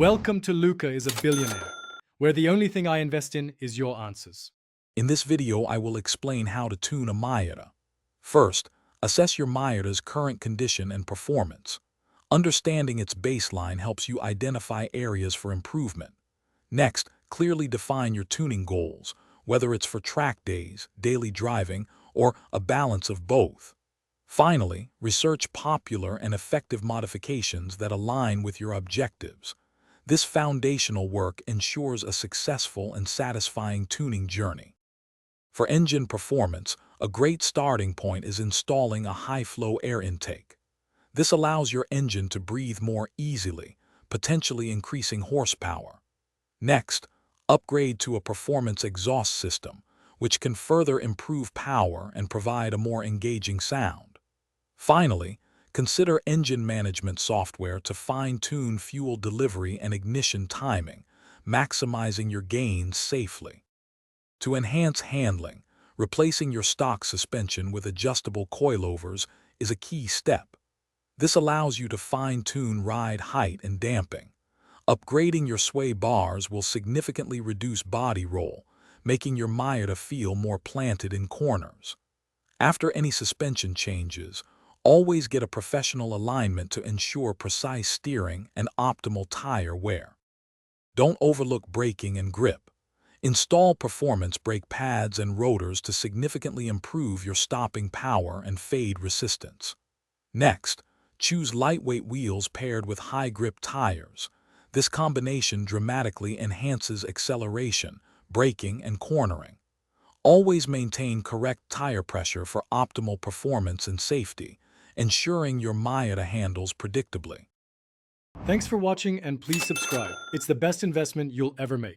Welcome to Luca is a Billionaire, where the only thing I invest in is your answers. In this video, I will explain how to tune a Miata. First, assess your Miata's current condition and performance. Understanding its baseline helps you identify areas for improvement. Next, clearly define your tuning goals, whether it's for track days, daily driving, or a balance of both. Finally, research popular and effective modifications that align with your objectives. This foundational work ensures a successful and satisfying tuning journey. For engine performance, a great starting point is installing a high-flow air intake. This allows your engine to breathe more easily, potentially increasing horsepower. Next, upgrade to a performance exhaust system, which can further improve power and provide a more engaging sound. Finally, consider engine management software to fine-tune fuel delivery and ignition timing, maximizing your gains safely. To enhance handling, replacing your stock suspension with adjustable coilovers is a key step. This allows you to fine-tune ride height and damping. Upgrading your sway bars will significantly reduce body roll, making your Miata feel more planted in corners. After any suspension changes, always get a professional alignment to ensure precise steering and optimal tire wear. Don't overlook braking and grip. Install performance brake pads and rotors to significantly improve your stopping power and fade resistance. Next, choose lightweight wheels paired with high-grip tires. This combination dramatically enhances acceleration, braking, and cornering. Always maintain correct tire pressure for optimal performance and safety, ensuring your Miata handles predictably. Thanks for watching and please subscribe. It's the best investment you'll ever make.